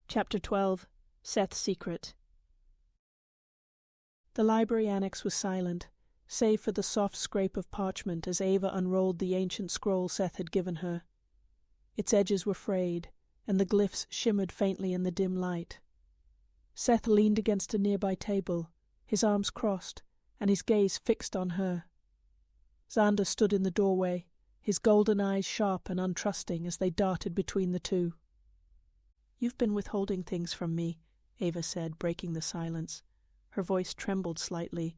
Chapter 12. Seth's Secret. The library annex was silent, save for the soft scrape of parchment as Ava unrolled the ancient scroll Seth had given her. Its edges were frayed, and the glyphs shimmered faintly in the dim light. Seth leaned against a nearby table, his arms crossed, and his gaze fixed on her. Xander stood in the doorway, his golden eyes sharp and untrusting as they darted between the two. "You've been withholding things from me," Ava said, breaking the silence. Her voice trembled slightly,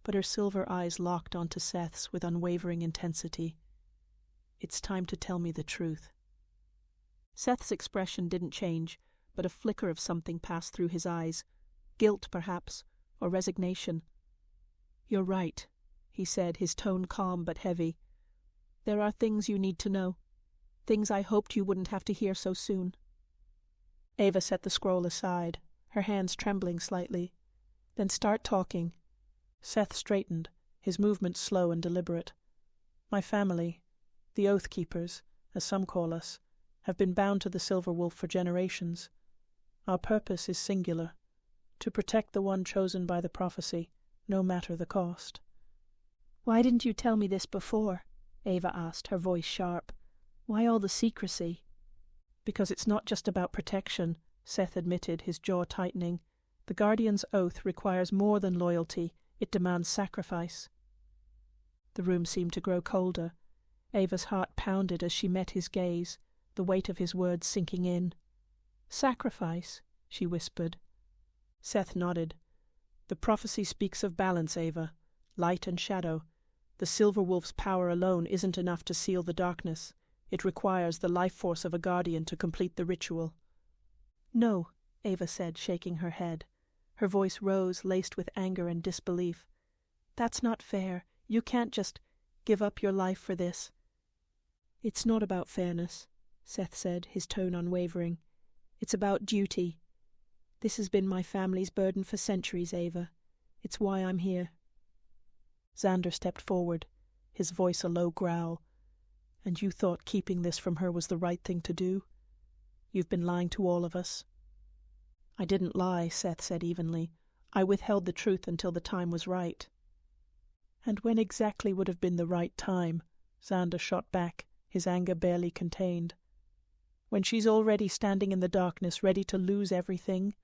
but her silver eyes locked onto Seth's with unwavering intensity. "It's time to tell me the truth." Seth's expression didn't change, but a flicker of something passed through his eyes. Guilt, perhaps, or resignation. "You're right," he said, his tone calm but heavy. "There are things you need to know. Things I hoped you wouldn't have to hear so soon." Ava set the scroll aside, her hands trembling slightly. "Then start talking." Seth straightened, his movements slow and deliberate. "My family, the Oath Keepers, as some call us, have been bound to the Silver Wolf for generations. Our purpose is singular, to protect the one chosen by the prophecy, no matter the cost." "Why didn't you tell me this before?" Ava asked, her voice sharp. "Why all the secrecy?" "Because it's not just about protection," Seth admitted, his jaw tightening. "The Guardian's oath requires more than loyalty. It demands sacrifice." The room seemed to grow colder. Ava's heart pounded as she met his gaze, the weight of his words sinking in. "Sacrifice?" she whispered. Seth nodded. "The prophecy speaks of balance, Ava. Light and shadow. The Silver Wolf's power alone isn't enough to seal the darkness. It requires the life force of a guardian to complete the ritual." "No," Ava said, shaking her head. Her voice rose, laced with anger and disbelief. "That's not fair. You can't just give up your life for this." "It's not about fairness," Seth said, his tone unwavering. "It's about duty. This has been my family's burden for centuries, Ava. It's why I'm here." Xander stepped forward, his voice a low growl. "And you thought keeping this from her was the right thing to do? You've been lying to all of us." "I didn't lie," Seth said evenly. "I withheld the truth until the time was right." "And when exactly would have been the right time?" Xander shot back, his anger barely contained. "When she's already standing in the darkness, ready to lose everything?"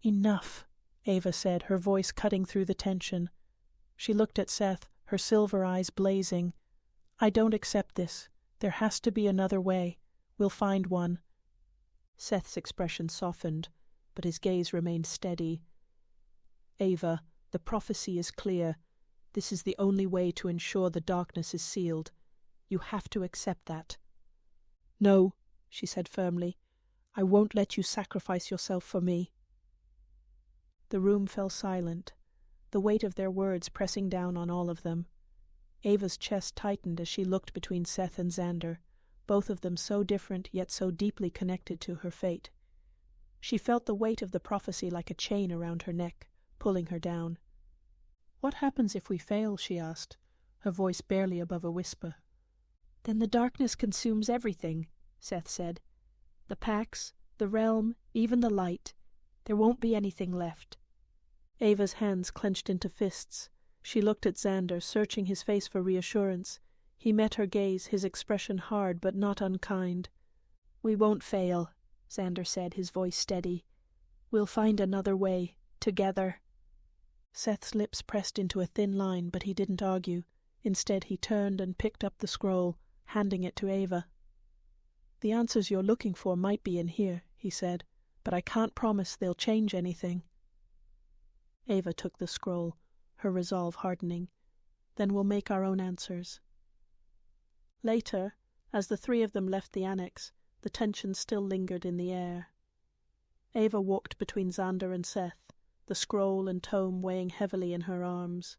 "Enough," Ava said, her voice cutting through the tension. She looked at Seth, her silver eyes blazing. "I don't accept this. There has to be another way. We'll find one." Seth's expression softened, but his gaze remained steady. "Ava, the prophecy is clear. This is the only way to ensure the darkness is sealed. You have to accept that." "No," she said firmly. "I won't let you sacrifice yourself for me." The room fell silent, the weight of their words pressing down on all of them. Ava's chest tightened as she looked between Seth and Xander, both of them so different yet so deeply connected to her fate. She felt the weight of the prophecy like a chain around her neck, pulling her down. "What happens if we fail?" she asked, her voice barely above a whisper. "Then the darkness consumes everything," Seth said. "The packs, the realm, even the light. There won't be anything left." Ava's hands clenched into fists. She looked at Xander, searching his face for reassurance. He met her gaze, his expression hard but not unkind. "We won't fail," Xander said, his voice steady. "We'll find another way, together." Seth's lips pressed into a thin line, but he didn't argue. Instead, he turned and picked up the scroll, handing it to Ava. "The answers you're looking for might be in here," he said, "but I can't promise they'll change anything." Ava took the scroll, her resolve hardening. "Then we'll make our own answers." Later, as the three of them left the annex, the tension still lingered in the air. Ava walked between Xander and Seth, the scroll and tome weighing heavily in her arms.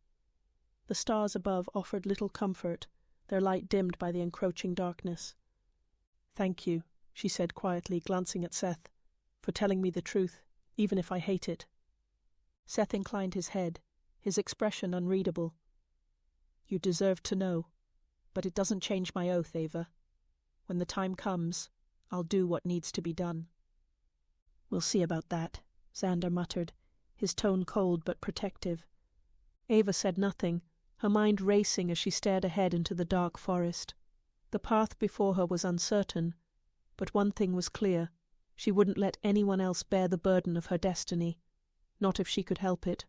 The stars above offered little comfort, their light dimmed by the encroaching darkness. "Thank you," she said quietly, glancing at Seth, "for telling me the truth, even if I hate it." Seth inclined his head, his expression unreadable. "You deserve to know, but it doesn't change my oath, Ava. When the time comes, I'll do what needs to be done." "We'll see about that," Xander muttered, his tone cold but protective. Ava said nothing, her mind racing as she stared ahead into the dark forest. The path before her was uncertain, but one thing was clear: she wouldn't let anyone else bear the burden of her destiny, not if she could help it.